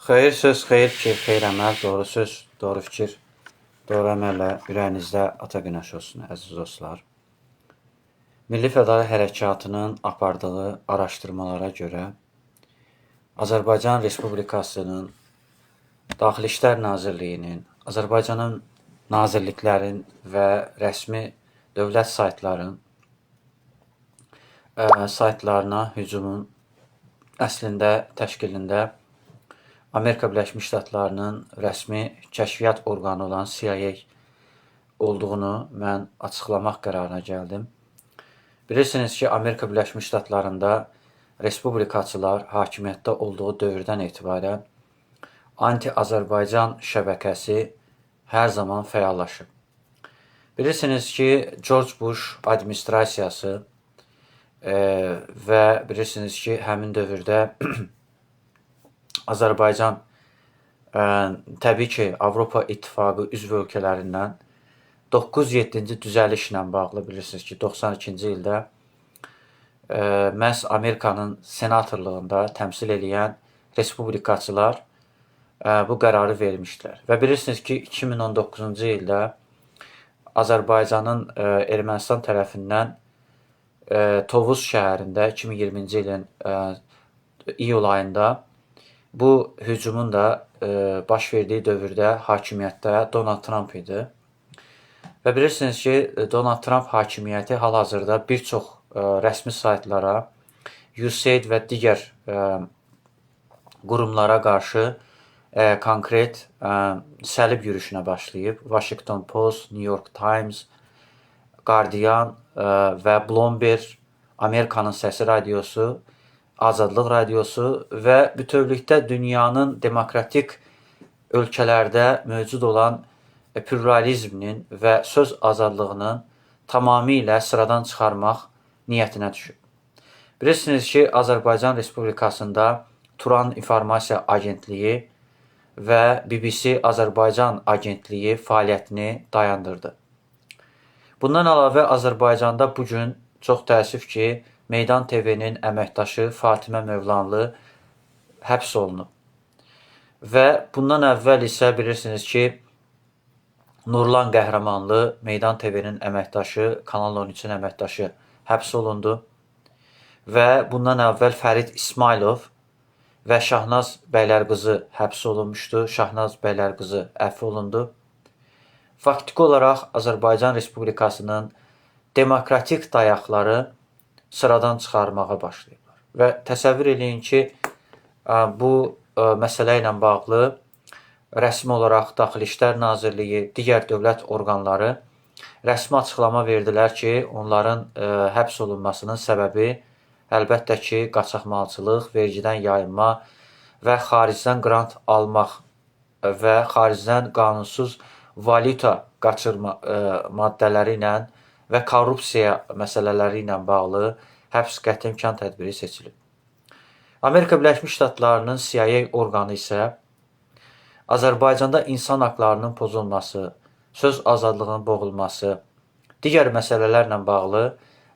Xeyir söz, xeyir fikir, xeyir əməl, doğru söz, doğru fikir, doğru əməllə ürəyinizdə ata günəş olsun, əziz dostlar. Milli Fədai Hərəkatının apardığı araşdırmalara görə Azərbaycan Respublikasının Daxili İşlər Nazirliyinin, Azərbaycanın nazirliklərin və rəsmi dövlət saytlarına hücumun əslində təşkilində Amerika Birləşmiş Ştatlarının rəsmi kəşfiyyat orqanı olan CIA olduğunu mən açıqlamaq qərarına gəldim. Bilirsiniz ki, Amerika Birləşmiş Ştatlarında respublikaçılar hakimiyyətdə olduğu dövrdən etibarən anti-Azərbaycan şəbəkəsi hər zaman fəallaşıb. Bilirsiniz ki, George Bush administrasiyası və bilirsiniz ki, həmin dövrdə Azərbaycan təbii ki, Avropa İttifaqı üzv ölkələrindən 9-7-ci düzəlişlə bağlı bilirsiniz ki, 92-ci ildə məhz Amerikanın senatorluğunda təmsil edən respublikaçılar bu qərarı vermişdilər. Və bilirsiniz ki, 2019-cu ildə Azərbaycanın Ermənistan tərəfindən Tovuz şəhərində 2020-ci ilin iyul ayında bu hücumun da baş verdiyi dövrdə hakimiyyətdə Donald Trump idi. Və bilirsiniz ki, Donald Trump hakimiyyəti hal-hazırda bir çox rəsmi saytlara, USAID və digər qurumlara qarşı konkret səlib yürüşünə başlayıb. Washington Post, New York Times, Guardian və Bloomberg, Amerikanın Səsi radiosu, Azadlıq radiosu və bütövlükdə dünyanın demokratik ölkələrdə mövcud olan pluralizminin və söz azadlığının tamamilə sıradan çıxarmaq niyyətinə düşüb. Bilirsiniz ki, Azərbaycan Respublikasında Turan İnformasiya Agentliyi və BBC Azərbaycan Agentliyi fəaliyyətini dayandırdı. Bundan əlavə Azərbaycanda bugün çox təəssüf ki, Meydan TV-nin əməkdaşı Fatimə Mövlanlı həbs olunub. Və bundan əvvəl isə bilirsiniz ki, Nurlan Qəhrəmanlı Meydan TV-nin əməkdaşı, Kanal 13-ün əməkdaşı həbs olundu. Və bundan əvvəl Fərid İsmailov və Şahnaz Bəylərqızı həbs olunmuşdu. Şahnaz Bəylərqızı əfv olundu. Faktiki olaraq Azərbaycan Respublikasının demokratik dayaqları sıradan çıxarmağa başlayıblar. Və təsəvvür edin ki, bu məsələ ilə bağlı rəsmi olaraq Daxili İşlər Nazirliyi, digər dövlət orqanları rəsmi açıqlama verdilər ki, onların həbs olunmasının səbəbi əlbəttə ki, qaçaqmalçılıq, vergidən yayınma və xaricdən qrant almaq və xaricdən qanunsuz valyuta qaçırma maddələri ilə və korrupsiya məsələləri ilə bağlı həbs qəti imkan tədbiri seçilib. Amerika Birləşmiş Ştatlarının CIA orqanı isə Azərbaycanda insan haqlarının pozulması, söz azadlığının boğulması, digər məsələlərlə bağlı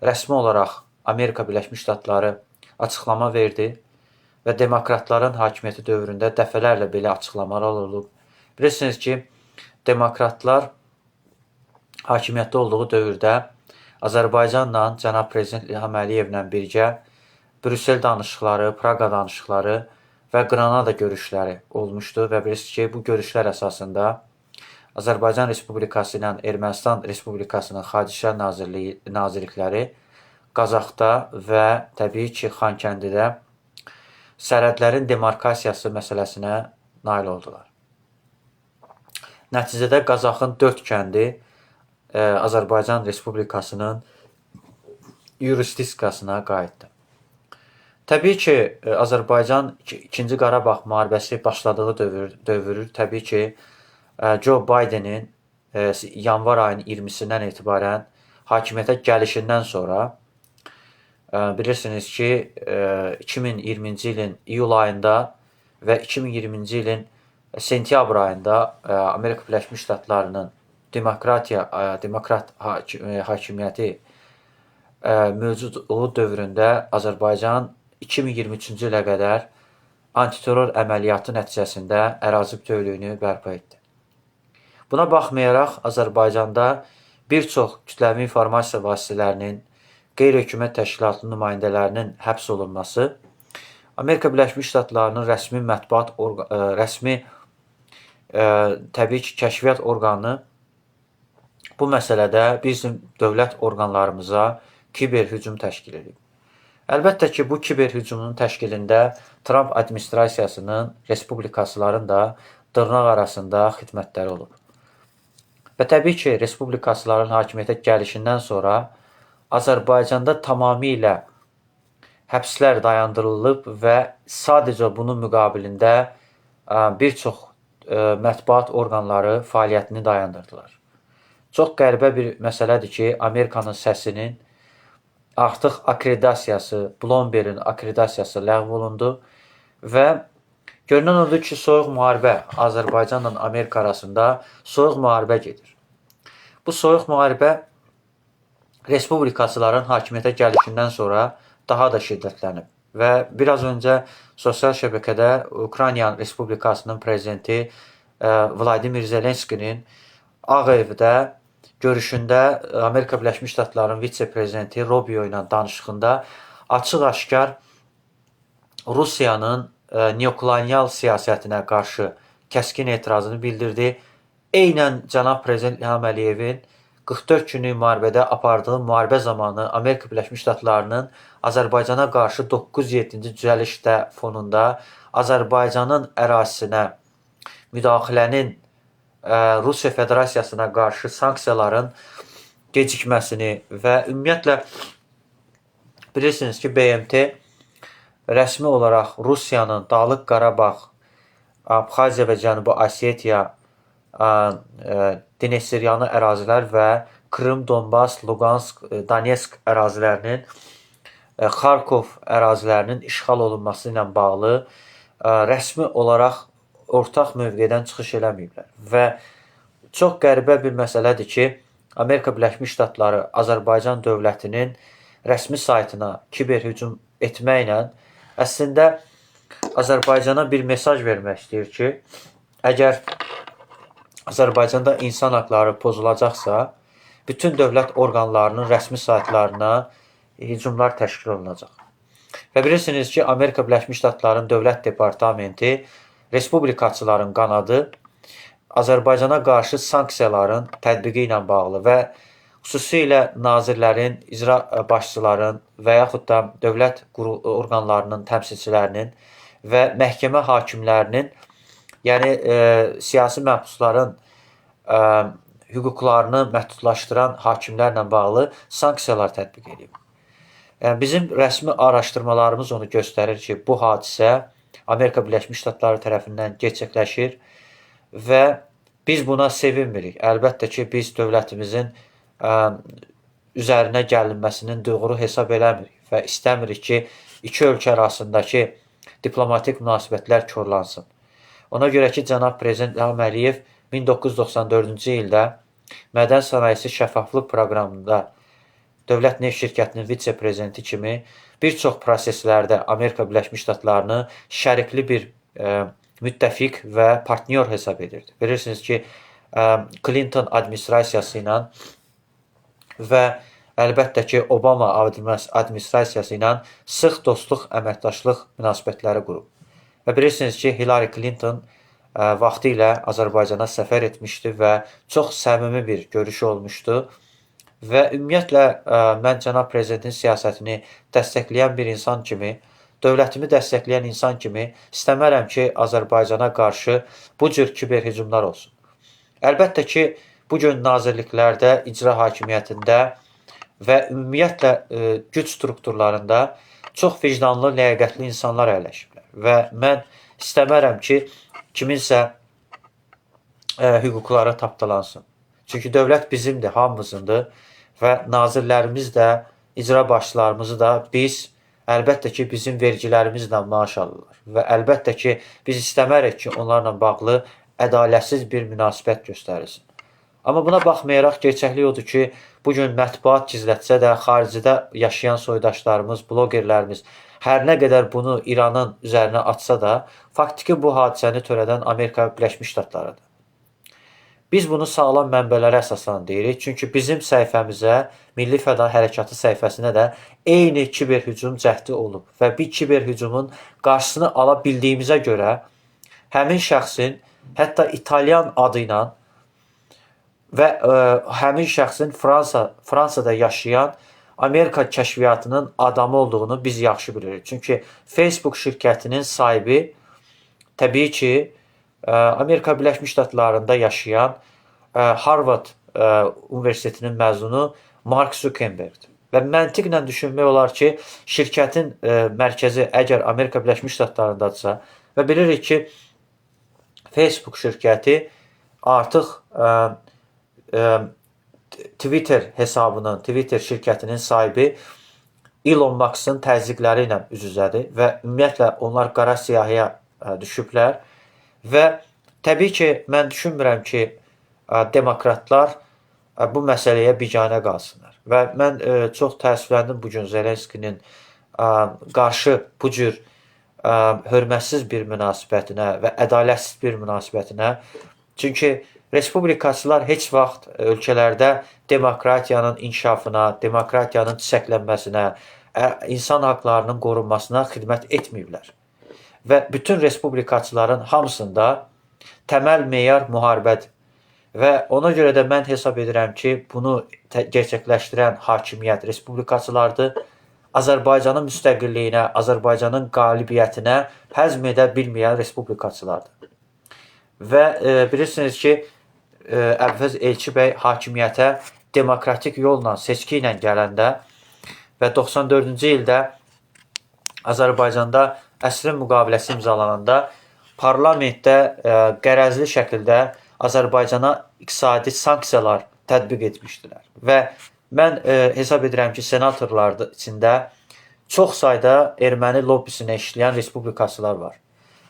rəsmi olaraq Amerika Birləşmiş Ştatları açıqlama verdi və demokratların hakimiyyəti dövründə dəfələrlə belə açıqlamalar olub. Bilirsiniz ki, demokratlar hakimiyyətdə olduğu dövrdə Azərbaycanla cənab Prezident İlham Əliyevlə birgə Brüssel danışıqları, Praqa danışıqları və Qranada görüşləri olmuşdu və bilirsiniz ki, bu görüşlər əsasında Azərbaycan Respublikası ilə Ermənistan Respublikasının Xarici İşlər Nazirlikləri Qazaxda və təbii ki, Xankəndidə sərhədlərin demarkasiyası məsələsinə nail oldular. Nəticədə Qazaxın 4 kəndi Azərbaycan Respublikasının yurisdikasına qayıtdı. Təbii ki, Azərbaycan 2-ci Qarabağ müharibəsi başladığı dövr təbii ki, Joe Bidenin yanvar ayının 20-sindən etibarən hakimiyyətə gəlişindən sonra bilirsiniz ki, 2020-ci ilin iyul ayında və 2020-ci ilin sentyabr ayında Amerika Birləşmiş Ştatlarının demokrat hakimiyyəti mövcud olduğu dövründə Azərbaycan 2023-cü ilə qədər antiterror əməliyyatı nəticəsində ərazi bütövlüyünü bərpa etdi. Buna baxmayaraq Azərbaycanda bir çox kütləvi informasiya vasitələrinin, qeyri-hökumət təşkilatının nümayəndələrinin həbs olunması, Amerika Birləşmiş Ştatlarının rəsmi mətbuat təbii ki, kəşfiyyat orqanı bu məsələdə bizim dövlət orqanlarımıza kiber hücum təşkil edib. Əlbəttə ki, bu kiber hücumun təşkilində Trump administrasiyasının, respublikaçıların da dırnaq arasında xidmətləri olub. Və təbii ki, respublikaçıların hakimiyyətə gəlişindən sonra Azərbaycanda tamamilə həbslər dayandırılıb və sadəcə bunun müqabilində bir çox mətbuat orqanları fəaliyyətini dayandırdılar. Çox qəribə bir məsələdir ki, Amerikanın səsinin artıq akreditasiya, Bloomberg'in akreditasiya ləğv olundu və görünən odur ki, soyuq müharibə, Azərbaycanla Amerika arasında soyuq müharibə gedir. Bu soyuq müharibə respublikaçıların hakimiyyətə gəlişindən sonra daha da şiddətlənib. Və biraz öncə sosial şəbəkədə Ukrayna Respublikasının prezidenti Vladimir Zelenskinin Ağ Evdə görüşündə Amerika Birləşmiş Ştatlarının vitse-prezidenti Rubio ilə danışığında açıq-aşkar Rusiyanın neokolonial siyasətinə qarşı kəskin etirazını bildirdi. Eynən cənab prezident İlham Əliyevin 44 günlük müharibədə apardığı müharibə zamanı Amerika Birləşmiş Ştatlarının Azərbaycana qarşı 9-7-ci düzəlişdə fonunda Azərbaycanın ərazisinə müdaxilənin Rusiya Federasiyasına qarşı sanksiyaların gecikməsini və ümumiyyətlə bilirsiniz ki, BMT rəsmi olaraq Rusiyanın Dağlıq Qarabağ, Abxaziya və Cənubi Osetiya, Dnestryanı ərazilər və Krım, Donbas, Lugansk, Donetsk ərazilərinin, Xarkov ərazilərinin işğal olunması ilə bağlı rəsmi olaraq ortaq mövqedən çıxış eləməyiblər. Və çox qəribə bir məsələdir ki, Amerika Birləşmiş Ştatları Azərbaycan dövlətinin rəsmi saytına kiber hücum etməklə əslində Azərbaycana bir mesaj vermək istəyir ki, əgər Azərbaycanda insan haqları pozulacaqsa, bütün dövlət orqanlarının rəsmi saytlarına hücumlar təşkil olunacaq. Və bilirsiniz ki, Amerika Birləşmiş Ştatlarının Dövlət Departamenti respublikaçıların qanadı Azərbaycana qarşı sanksiyaların tətbiqi ilə bağlı və xüsusilə nazirlərin, icra başçıların və yaxud da dövlət orqanlarının təmsilçilərinin və məhkəmə hakimlərinin, yəni siyasi məhbusların hüquqlarını məhdudlaşdıran hakimlərlə bağlı sanksiyalar tətbiq edib. Yəni, bizim rəsmi araşdırmalarımız onu göstərir ki, bu hadisə Amerika Birləşmiş Ştatları tərəfindən gerçəkləşir və biz buna sevinmirik. Əlbəttə ki, biz dövlətimizin üzərinə gəlinməsinin doğru hesab eləmirik və istəmirik ki, iki ölkə arasındakı diplomatik münasibətlər korlansın. Ona görə ki, cənab prezident İlham Əliyev 1994-cü ildə Mədən Sənayesi Şəffaflıq proqramında Dövlət Neft Şirkətinin vitse-prezidenti kimi bir çox proseslərdə Amerika Birləşmiş Ştatlarını şərikli bir müttəfiq və partnyor hesab edirdi. Bilirsiniz ki, Clinton administrasiyası ilə və əlbəttə ki, Obama administrasiyası ilə sıx dostluq, əməkdaşlıq münasibətləri qurub. Və bilirsiniz ki, Hillary Clinton vaxtı ilə Azərbaycana səfər etmişdi və çox səmimi bir görüşü olmuşdu. Və ümumiyyətlə, mən cənab prezidentin siyasətini dəstəkləyən bir insan kimi, dövlətimi dəstəkləyən insan kimi istəmərəm ki, Azərbaycana qarşı bu cür kiber hücumlar olsun. Əlbəttə ki, bugün nazirliklərdə, icra hakimiyyətində və ümumiyyətlə güc strukturlarında çox vicdanlı, ləyaqətli insanlar əyləşiblər. Və mən istəmərəm ki, kiminsə hüquqları tapdalansın. Çünki dövlət bizimdir, hamımızındır və nazirlərimiz də, icra başçılarımızı da biz, əlbəttə ki, bizim vergilərimizlə maaş alırlar. Və əlbəttə ki, biz istəmərik ki, onlarla bağlı ədalətsiz bir münasibət göstərilsin. Amma buna baxmayaraq gerçəklik odur ki, bugün mətbuat gizlətsə də, xaricdə yaşayan soydaşlarımız, blogerlərimiz hər nə qədər bunu İranın üzərinə atsa da, faktiki bu hadisəni törədən Amerika Birləşmiş Ştatlarıdır. Biz bunu sağlam mənbələrə əsaslan deyirik. Çünki bizim səhifəmizə, Milli Fəda Hərəkatı səhifəsinə də eyni kiber hücum cəhdi olub və bir kiber hücumun qarşısını ala bildiyimizə görə həmin şəxsin hətta İtalyan adı ilə və həmin şəxsin Fransada yaşayan Amerika kəşfiyyatının adamı olduğunu biz yaxşı bilirik. Çünki Facebook şirkətinin sahibi təbii ki, Amerika Birləşmiş Ştatlarında yaşayan Harvard Universitetinin məzunu Mark Zuckerbergdir. Və məntiqlə düşünmək olar ki, şirkətin mərkəzi əgər Amerika Birləşmiş Ştatlarındadırsa və bilirik ki, Facebook şirkəti artıq Twitter hesabının, Twitter şirkətinin sahibi Elon Musk'ın təzyiqləri ilə üz-üzədir və ümumiyyətlə onlar qara siyahıya düşüblər. Və təbii ki, mən düşünmürəm ki, demokratlar bu məsələyə biganə qalsınlar. Və mən çox təəssüfləndim bugün Zelenskinin qarşı bu cür hörmətsiz bir münasibətinə və ədalətsiz bir münasibətinə. Çünki respublikaçılar heç vaxt ölkələrdə demokratiyanın inkişafına, demokratiyanın çiçəklənməsinə, insan haqlarının qorunmasına xidmət etməyiblər. Və bütün respublikaçıların hamısında təməl meyar müharibədir. Və ona görə də mən hesab edirəm ki, bunu gerçəkləşdirən hakimiyyət respublikaçılardır. Azərbaycanın müstəqilliyinə, Azərbaycanın qalibiyyətinə həzm edə bilməyən respublikaçılardır. Və bilirsiniz ki, Əbvəz Elçi bəy hakimiyyətə demokratik yolla, seçki ilə gələndə və 94-cü ildə Azərbaycanda əsrin müqaviləsi imzalananda parlamentdə qərəzli şəkildə Azərbaycana iqtisadi sanksiyalar tətbiq etmişdilər. Və mən hesab edirəm ki, senatorlar içində çox sayda erməni lobbisinə işləyən respublikaçılar var.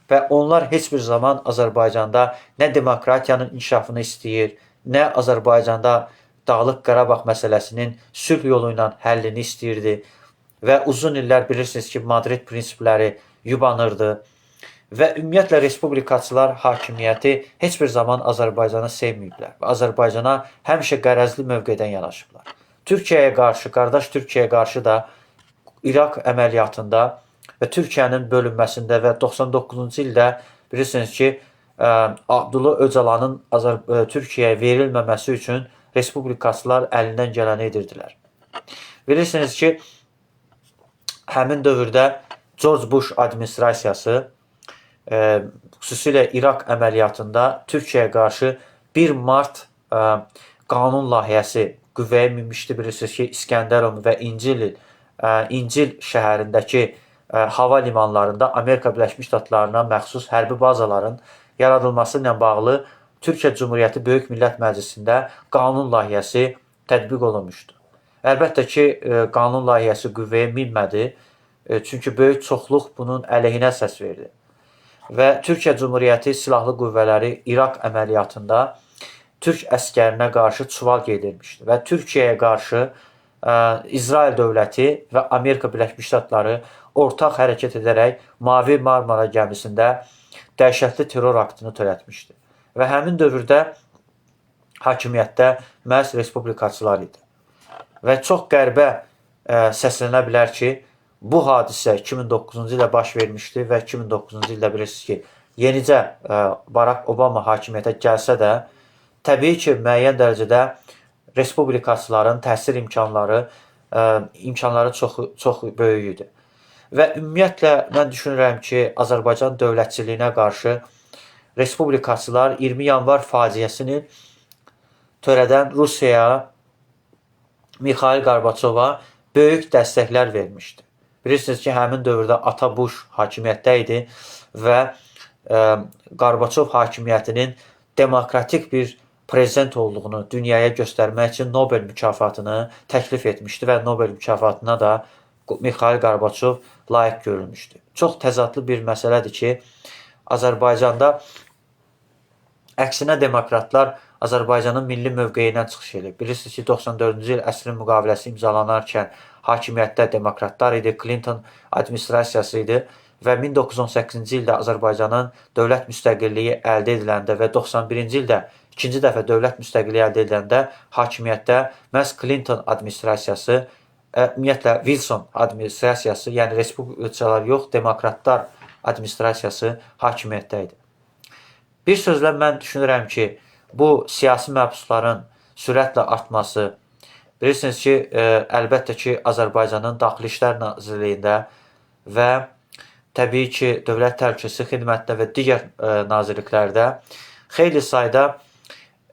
Və onlar heç bir zaman Azərbaycanda nə demokratiyanın inkişafını istəyir, nə Azərbaycanda Dağlıq Qarabağ məsələsinin sülh yolu ilə həllini istəyirdi. Və uzun illər bilirsiniz ki, Madrid prinsipləri yubanırdı. Və ümumiyyətlə respublikaçılar hakimiyyəti heç bir zaman Azərbaycanı sevməyiblər. Və Azərbaycana həmişə qərəzli mövqedən yanaşıblar. Türkiyəyə qarşı, qardaş Türkiyəyə qarşı da İraq əməliyyatında və Türkiyənin bölünməsində və 99-cu ildə bilirsiniz ki, Abdullah Öcalanın Türkiyəyə verilməməsi üçün respublikaçılar əlindən gələni edirdilər. Bilirsiniz ki, həmin dövrdə George Bush administrasiyası xüsusilə İraq əməliyyatında Türkiyəyə qarşı 1 mart qanun layihəsi qüvvəyə minmişdi. Bilirsiniz ki, İskəndərov və İncil şəhərindəki hava limanlarında Amerika Birləşmiş Ştatlarına məxsus hərbi bazaların yaradılması ilə bağlı Türkiyə Cumhuriyyəti Böyük Millət Məclisində qanun layihəsi tətbiq olunmuşdu. Əlbəttə ki, qanun layihəsi qüvvəyə minmədi. Çünki böyük çoxluq bunun əleyhinə səs verdi. Və Türkiyə Cumhuriyyəti Silahlı Qüvvələri İraq əməliyyatında Türk əskərinə qarşı çuval geydirmişdi. Və Türkiyəyə qarşı İsrail dövləti və Amerika Birləşmiş Ştatları ortaq hərəkət edərək Mavi Marmara gəmisində dəhşətli terror aktını törətmişdi. Və həmin dövrdə hakimiyyətdə məhz respublikaçılar idi. Və çox qəribə səslənə bilər ki, bu hadisə 2009-cu ildə baş vermişdi və 2009-cu ildə bilirsiniz ki, yenicə Barack Obama hakimiyyətə gəlsə də, təbii ki, müəyyən dərəcədə respublikaçıların təsir imkanları çox böyük idi. Və ümumiyyətlə, mən düşünürəm ki, Azərbaycan dövlətçiliyinə qarşı respublikaçılar 20 yanvar faciəsini törədən Rusiyaya, Mikhail Gorbaçova böyük dəstəklər vermişdi. Bilirsiniz ki, həmin dövrdə Ata Bush hakimiyyətdə idi və Gorbaçov hakimiyyətinin demokratik bir prezident olduğunu dünyaya göstərmək üçün Nobel mükafatını təklif etmişdi və Nobel mükafatına da Mikhail Gorbaçov layiq görülmüşdü. Çox təzadlı bir məsələdir ki, Azərbaycanda əksinə demokratlar Azərbaycanın milli mövqeyindən çıxış edib. Bilirsiniz ki, 94-cü il əsrin müqaviləsi imzalanarkən hakimiyyətdə demokratlar idi, Clinton administrasiyası idi və 1918-ci ildə Azərbaycanın dövlət müstəqilliyi əldə ediləndə və 91-ci ildə ikinci dəfə dövlət müstəqilliyi əldə ediləndə hakimiyyətdə məhz Clinton administrasiyası, ümumiyyətlə Wilson administrasiyası, yəni respublikaçılar yox, demokratlar administrasiyası hakimiyyətdə idi. Bir sözlə mən düşünürəm ki, bu siyasi məhbusların sürətlə artması, bilirsiniz ki, əlbəttə ki, Azərbaycanın Daxili İşlər Nazirliyində və təbii ki, Dövlət Təhlükəsizlik Xidmətində və digər nazirliklərdə xeyli sayda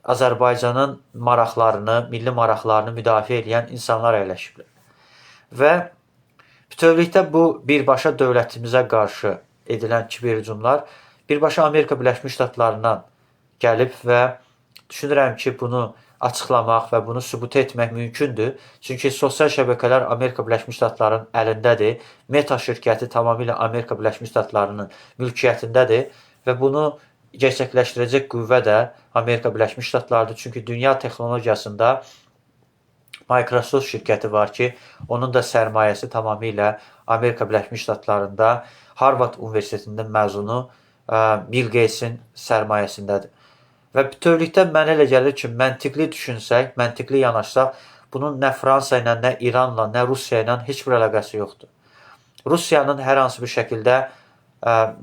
Azərbaycanın maraqlarını, milli maraqlarını müdafiə edən insanlar əyləşiblər. Və bütövlükdə bu birbaşa dövlətimizə qarşı edilən kiberhücumlar birbaşa Amerika Birləşmiş Ştatlarından gəlib və düşünürəm ki, bunu açıqlamaq və bunu sübut etmək mümkündür. Çünki sosial şəbəkələr Amerika Birləşmiş Ştatlarının əlindədir. Meta şirkəti tamamilə Amerika Birləşmiş Ştatlarının mülkiyyətindədir və bunu gerçəkləşdirəcək qüvvə də Amerika Birləşmiş Ştatlarıdır. Çünki dünya texnologiyasında Microsoft şirkəti var ki, onun da sərmayəsi tamamilə Amerika Birləşmiş Ştatlarında Harvard Universitetinin məzunu Bill Gatesin sərmayəsindədir. Və bütövlükdə mənə elə gəlir ki, məntiqli düşünsək, məntiqli yanaşsaq, bunun nə Fransa ilə, nə İranla, nə Rusiya ilə heç bir əlaqəsi yoxdur. Rusiyanın hər hansı bir şəkildə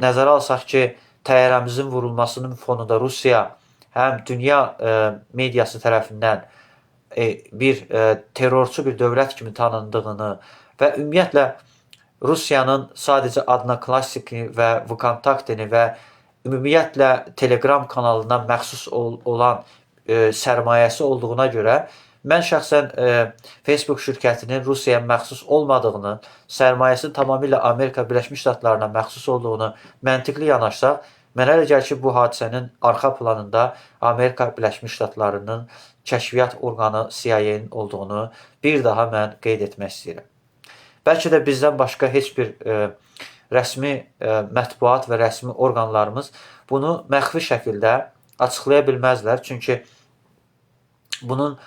nəzərə alsaq ki, təyyarəmizin vurulmasının fonunda Rusiya həm dünya mediası tərəfindən bir terrorçu bir dövlət kimi tanındığını və ümumiyyətlə Rusiyanın sadəcə adına Klassikini və Vkontaktini və ümumiyyətlə Telegram kanalına məxsus olan sərmayəsi olduğuna görə mən şəxsən Facebook şirkətinin Rusiyaya məxsus olmadığını, sərmayəsi tamamilə Amerika Birləşmiş Ştatlarına məxsus olduğunu məntiqli yanaşsaq, mənə elə gəlir ki, bu hadisənin arxa planında Amerika Birləşmiş Ştatlarının kəşfiyyat orqanı CIA-nin olduğunu bir daha mən qeyd etmək istəyirəm. Bəlkə də bizdən başqa heç bir rəsmi mətbuat və rəsmi orqanlarımız bunu məxfi şəkildə açıqlaya bilməzlər. Çünki bunun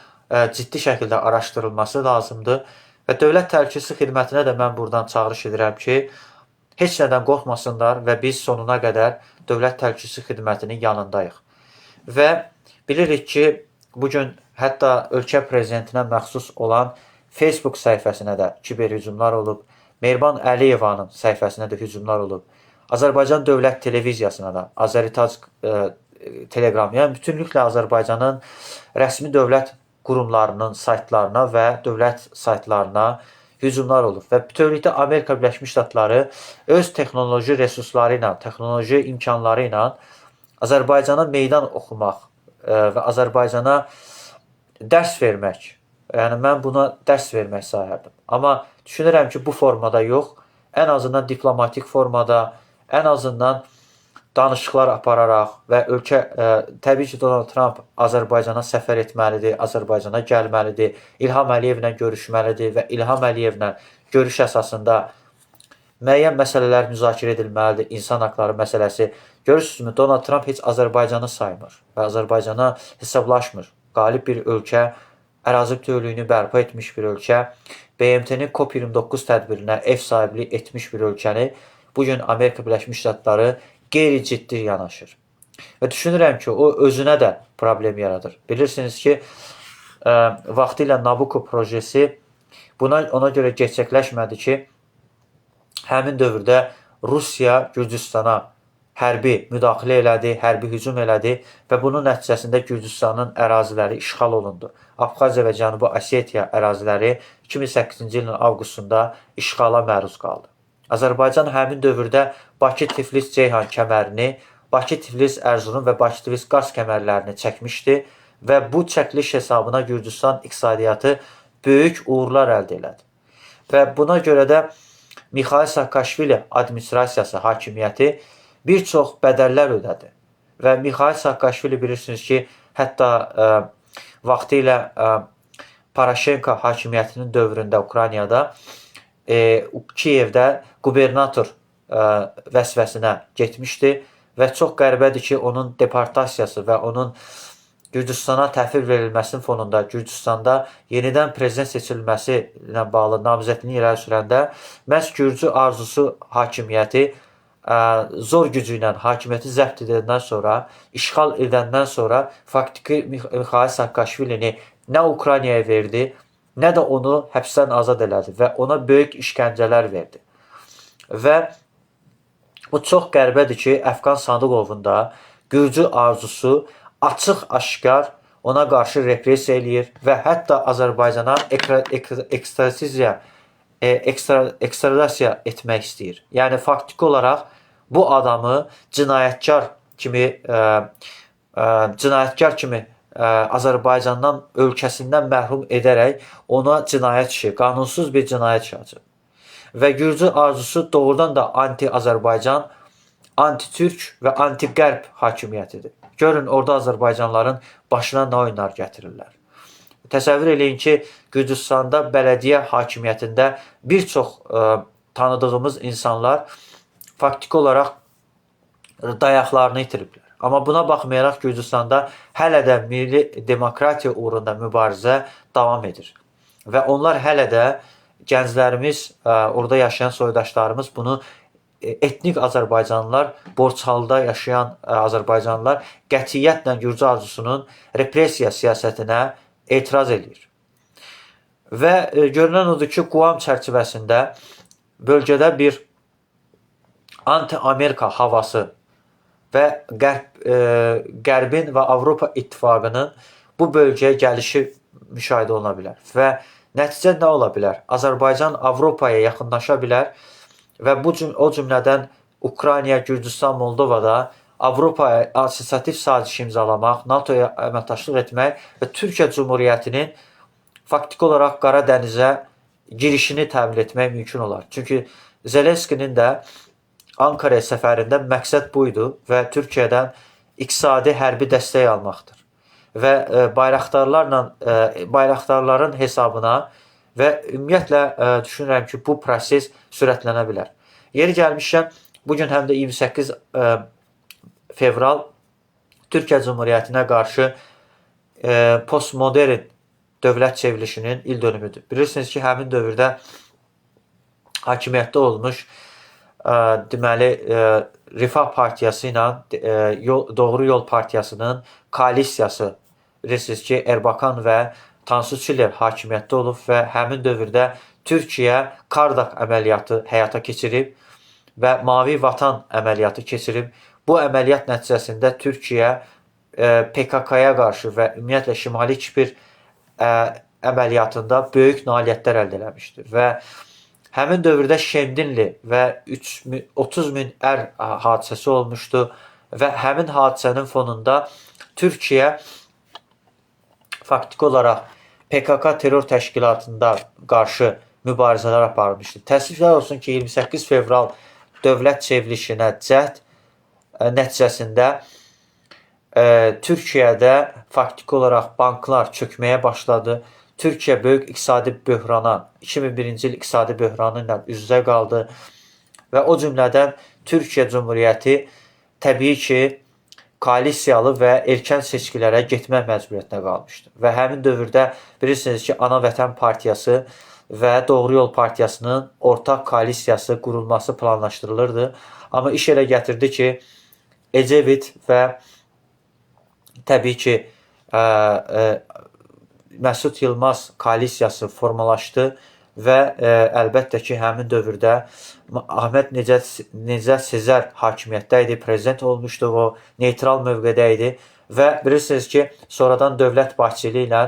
ciddi şəkildə araşdırılması lazımdır. Və Dövlət Təhlükəsizlik Xidmətinə də mən buradan çağırış edirəm ki, heç nədən qorxmasınlar və biz sonuna qədər Dövlət Təhlükəsizlik Xidmətinin yanındayıq. Və bilirik ki, bugün hətta ölkə prezidentinə məxsus olan Facebook səhifəsinə də kiberhücumlar olub. Mehriban Əliyevanın səhifəsinə də hücumlar olub. Azərbaycan Dövlət Televiziyasına da, Azəritaj Telegram, yəni bütünlüklə Azərbaycanın rəsmi dövlət qurumlarının saytlarına və dövlət saytlarına hücumlar olub. Və bütövlükdə Amerika Birləşmiş Ştatları öz texnoloji resursları ilə, texnoloji imkanları ilə Azərbaycana meydan oxumaq və Azərbaycana dərs vermək, yəni mən buna dərs vermək sayardım. Amma düşünürəm ki, bu formada yox, ən azından diplomatik formada, ən azından danışıqlar apararaq və ölkə, təbii ki, Donald Trump Azərbaycana səfər etməlidir, Azərbaycana gəlməlidir, İlham Əliyevlə görüşməlidir və İlham Əliyevlə görüş əsasında müəyyən məsələlər müzakirə edilməlidir, insan haqları məsələsi. Görürsünüzmü, Donald Trump heç Azərbaycanı saymır və Azərbaycana hesablaşmır. Qalib bir ölkə, ərazi bütövlüyünü bərpa etmiş bir ölkə, BMT-nin COP29 tədbirinə ev sahibliyi etmiş bir ölkəni bugün Amerika Birləşmiş Ştatları qeyri-ciddi yanaşır. Və düşünürəm ki, o özünə də problem yaradır. Bilirsiniz ki, vaxtilə Nabucco projesi ona görə gerçəkləşmədi ki, həmin dövrdə Rusiya Gürcüstana hərbi müdaxilə elədi, hərbi hücum elədi və bunun nəticəsində Gürcüstanın əraziləri işğal olundu. Abxaziya və Cənubi Osetiya əraziləri 2008-ci ilin avqustunda işğala məruz qaldı. Azərbaycan həmin dövrdə Bakı-Tiflis-Ceyhan kəmərini, Bakı-Tiflis-Ərzurum və Bakı-Tiflis-Qars kəmərlərini çəkmişdi və bu çəkiliş hesabına Gürcüstan iqtisadiyyatı böyük uğurlar əldə elədi. Və buna görə də Mikhail Saakashvili administrasiyası, hakimiyyəti bir çox bədəllər ödədi. Və Mikhail Saakashvili bilirsiniz ki, hətta vaxtilə Paraşenko hakimiyyətinin dövründə Ukraynada Kiyevdə qubernator vəzifəsinə getmişdi və çox qəribədir ki, onun deportasiyası və onun Gürcüstana təhvil verilməsinin fonunda Gürcüstanda yenidən prezident seçilməsi ilə bağlı namizədliyini irəli sürəndə məhz Gürcü arzusu hakimiyyəti zor gücü ilə hakimiyyəti zəbt edəndən sonra, işğal edəndən sonra faktiki Mixail Saakashvilini nə Ukraynaya verdi, nə də onu həbsdən azad elədi və ona böyük işgəncələr verdi. Və bu çox qəribədir ki, Əfqan Sandıqovun da Gürcü arzusu açıq-aşkar ona qarşı repressiya eləyir və hətta Azərbaycana ekstradasiya etmək istəyir. Yəni faktiki olaraq bu adamı cinayətkar kimi Azərbaycandan, ölkəsindən məhrum edərək ona cinayət işi, qanunsuz bir cinayət işi açır. Və Gürcü arzusu doğrudan da anti-Azərbaycan, anti-Türk və anti-Qərb hakimiyyətidir. Görün, orada Azərbaycanlıların başına nə oyunlar gətirirlər. Təsəvvür eləyin ki, Gürcüstanda bələdiyyə hakimiyyətində bir çox tanıdığımız insanlar faktiki olaraq dayaqlarını itiriblər. Amma buna baxmayaraq Gürcüstanda hələ də milli demokratiya uğrunda mübarizə davam edir. Və onlar hələ də gənclərimiz, orada yaşayan soydaşlarımız bunu etnik Azərbaycanlılar, Borçalıda yaşayan Azərbaycanlılar qətiyyətlə Gürcü arzusunun repressiya siyasətinə etiraz edir. Və görünən odur ki, Quam çərçivəsində bölgədə bir anti-Amerika havası və Qərbin və Avropa İttifaqının bu bölgəyə gəlişi müşahidə oluna bilər. Və nəticə nə ola bilər? Azərbaycan Avropaya yaxınlaşa bilər və o cümlədən Ukrayna, Gürcüstan, Moldovada Avropaya assosiativ saziş imzalamaq, NATO-ya əməkdaşlıq etmək və Türkiyə Cumhuriyyətinin faktiki olaraq Qara Dənizə girişini təmin etmək mümkün olar. Çünki Zelenskinin də Ankaraya səfərində məqsəd buydu və Türkiyədən iqtisadi hərbi dəstək almaqdır. Və bayraqdarların hesabına və ümumiyyətlə düşünürəm ki, bu proses sürətlənə bilər. Yeri gəlmişkən, bugün həm də 28 fevral Türkiyə Cumhuriyyətinə qarşı postmodern dövlət çevrilişinin il dönümüdür. Bilirsiniz ki, həmin dövrdə hakimiyyətdə olmuş deməli Rifah Partiyası ilə Doğru Yol Partiyasının koalisiyası, bilirsiniz ki, Erbakan və Tansu Çiller hakimiyyətdə olub və həmin dövrdə Türkiyə Kardak əməliyyatı həyata keçirib və Mavi Vatan əməliyyatı keçirib. Bu əməliyyat nəticəsində Türkiyə PKK-ya qarşı və ümumiyyətlə Şimali Kipr əməliyyatında böyük nailiyyətlər əldə eləmişdir. Və həmin dövrdə Şemdinli və 30 min hadisəsi olmuşdu və həmin hadisənin fonunda Türkiyə faktiki olaraq PKK terror təşkilatında qarşı mübarizələr aparmışdı. Təəssüflər olsun ki, 28 fevral dövlət çevrilişinə cəhd nəticəsində Türkiyədə faktiki olaraq banklar çökməyə başladı. Türkiyə böyük iqtisadi böhrana, 2001-ci il iqtisadi böhranı ilə üz-üzə qaldı və o cümlədən Türkiyə Cumhuriyyəti təbii ki, koalisiyalı və erkən seçkilərə getmək məcburiyyətinə qalmışdı. Və həmin dövrdə bilirsiniz ki, Ana Vətən Partiyası və Doğru Yol Partiyasının ortaq koalisiyası qurulması planlaşdırılırdı. Amma iş elə gətirdi ki, Ecevit və təbii ki, Məsud Yılmaz koalisiyası formalaşdı və əlbəttə ki, həmin dövrdə Ahmet Necət Sezer hakimiyyətdə idi, prezident olmuşdu, o neytral mövqedə idi və bilirsiniz ki, sonradan Dövlət Bahçeli ilə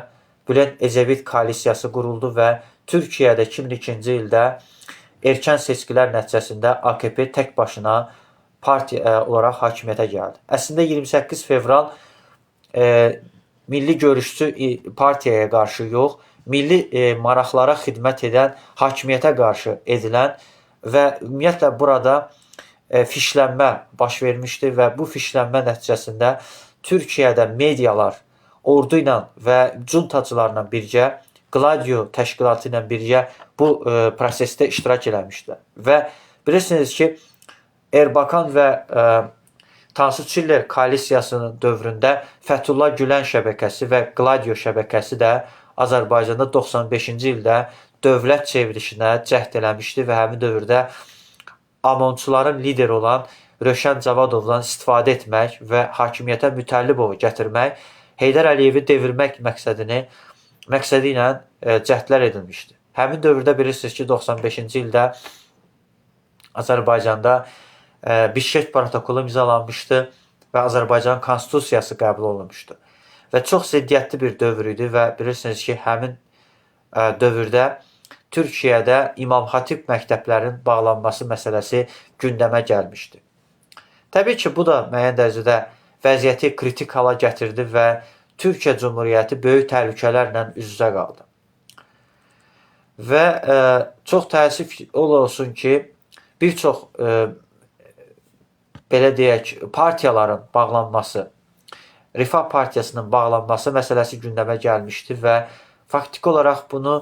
Bülent Ecevit koalisiyası quruldu və Türkiyədə 2002-ci ildə erkən seçkilər nəticəsində AKP tək başına partiya olaraq hakimiyyətə gəldi. Əslində 28 fevral milli görüşçü partiyaya qarşı yox, milli maraqlara xidmət edən hakimiyyətə qarşı edilən və ümumiyyətlə burada fişlənmə baş vermişdir və bu fişlənmə nəticəsində Türkiyədə medialar ordu ilə və cuntacılarla birgə, Gladio təşkilatı ilə birgə bu prosesdə iştirak eləmişdilər. Və bilirsiniz ki, Erbakan və Tansu Çiller koalisiyasının dövründə Fəthullah Gülen şəbəkəsi və Gladio şəbəkəsi də Azərbaycanda 95-ci ildə dövlət çevrilişinə cəhd eləmişdi və həmin dövrdə AMON-çuların lideri olan Rövşən Cavadovdan istifadə etmək və hakimiyyətə Mütəllibovu gətirmək, Heydər Əliyevi devirmək məqsədi ilə cəhdlər edilmişdi. Həmin dövrdə bilirsiniz ki, 95-ci ildə Azərbaycanda Bişkek protokolu imzalanmışdı və Azərbaycan konstitusiyası qəbul olunmuşdu. Və çox ziddiyyətli bir dövr idi və bilirsiniz ki, həmin dövrdə Türkiyədə İmam Xatib məktəblərinin bağlanması məsələsi gündəmə gəlmişdi. Təbii ki, bu da müəyyən dərəcədə vəziyyəti kritik hala gətirdi və Türkiyə Cumhuriyyəti böyük təhlükələrlə üz-üzə qaldı. Və çox təəssüf olsun ki, bir çox belə deyək, partiyaların bağlanması, Rifah Partiyasının bağlanması məsələsi gündəmə gəlmişdi və faktiki olaraq bunu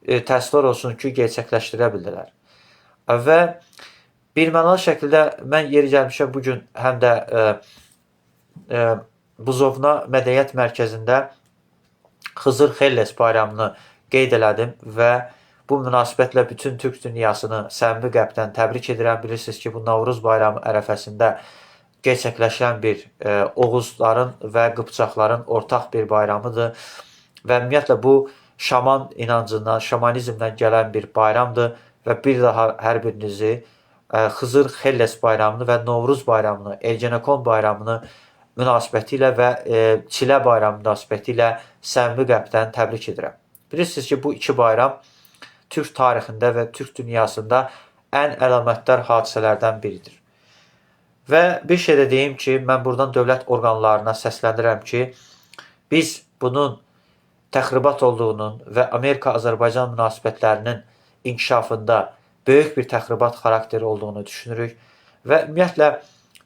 təəssüflər olsun ki, gerçəkləşdirə bildilər. Və birmənalı şəkildə mən yeri gəlmişəm bugün həm də Buzovna Mədəniyyət Mərkəzində Xızır Xelles bayramını qeyd elədim və bu münasibətlə bütün Türk dünyasını səmimi qəlbdən təbrik edirəm. Bilirsiniz ki, bu Novruz bayramı ərəfəsində gerçəkləşən bir Oğuzların və Qıpçaqların ortaq bir bayramıdır və ümumiyyətlə bu şaman inancından, şamanizmdən gələn bir bayramdır və bir daha hər birinizi Xızır Xelles bayramını və Novruz bayramını, Ergenekon bayramını münasibəti ilə və Çilə bayramı münasibəti ilə səmimi qəlbdən təbrik edirəm. Bilirsiniz ki, bu iki bayram Türk tarixində və Türk dünyasında ən əlamətdar hadisələrdən biridir. Və bir şey də deyim ki, mən buradan dövlət orqanlarına səsləndirəm ki, biz bunun təxribat olduğunun və Amerika-Azərbaycan münasibətlərinin inkişafında böyük bir təxribat xarakteri olduğunu düşünürük və ümumiyyətlə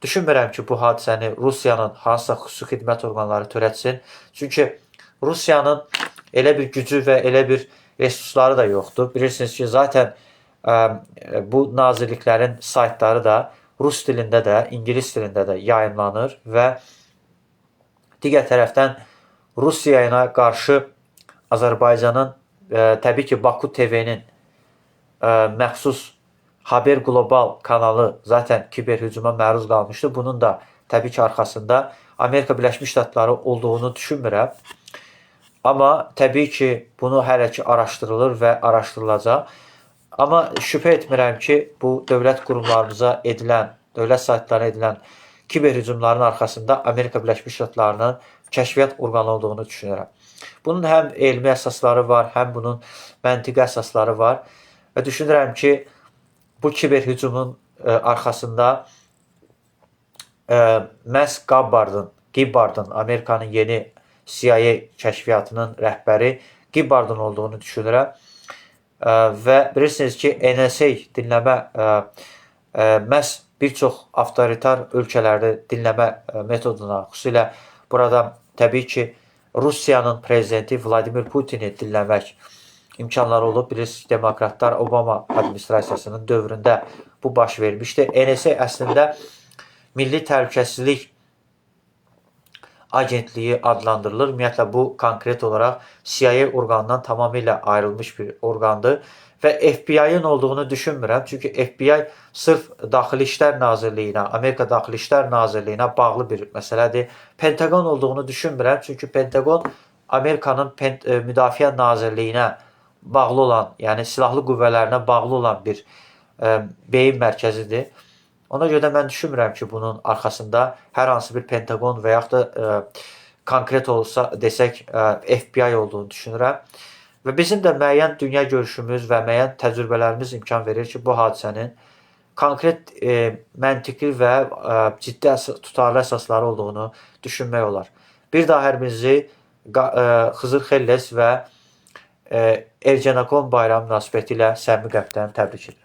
düşünmürəm ki, bu hadisəni Rusiyanın hansısa xüsusi xidmət orqanları törətsin. Çünki Rusiyanın elə bir gücü və elə bir resursları da yoxdur. Bilirsiniz ki, zaten bu nazirliklərin saytları da Rus dilində də, İngilis dilində də yayınlanır və digər tərəfdən Rusiyaya qarşı Azərbaycanın təbii ki, Baku TV-nin məxsus Haber Global kanalı zaten kiber hücuma məruz qalmışdı. Bunun da təbii ki, arxasında Amerika Birləşmiş Ştatları olduğunu düşünmürəm. Amma təbii ki, bunu hələ ki araşdırılır və araşdırılacaq. Amma şübhə etmirəm ki, bu dövlət qurumlarımıza edilən, dövlət saytlarına edilən kiber hücumların arxasında Amerika Birləşmiş Ştatlarının kəşfiyyat orqanı olduğunu düşünürəm. Bunun həm elmi əsasları var, həm bunun məntiqi əsasları var. Və düşünürəm ki, bu kiber hücumun arxasında məhz Gibbardın, Amerikanın yeni CIA kəşfiyyatının rəhbəri Gibbardın olduğunu düşünürəm. Və bilirsiniz ki, NSA dinləmə məhz bir çox avtoritar ölkələrdə dinləmə metoduna, xüsusilə burada təbii ki, Rusiyanın prezidenti Vladimir Putini dinləmək imkanları olub. Bilirsiniz, demokratlar Obama administrasiyasının dövründə bu baş vermişdi. NSA əslində Milli Təhlükəsizlik Agentliyi adlandırılır. Ümumiyyətlə, bu konkret olaraq CIA orqanından tamamilə ayrılmış bir orqandır və FBI-ın olduğunu düşünmürəm. Çünki FBI sırf Daxili İşlər Nazirliyinə, Amerika Daxili İşlər Nazirliyinə bağlı bir məsələdir. Pentagon olduğunu düşünmürəm. Çünki Pentagon Amerikanın Müdafiə Nazirliyinə bağlı olan, yəni silahlı qüvvələrinə bağlı olan bir beyin mərkəzidir. Ona görə də mən düşünmürəm ki, bunun arxasında hər hansı bir Pentagon və yaxud da konkret olsa desək FBI olduğunu düşünürəm. Və bizim də müəyyən dünya görüşümüz və müəyyən təcrübələrimiz imkan verir ki, bu hadisənin konkret məntiqli və ciddi tutarlı əsasları olduğunu düşünmək olar. Bir daha hər birinizi Xızır Xelles və Ergenekon bayramı münasibəti ilə səmimi qəlbdən təbrik edirəm.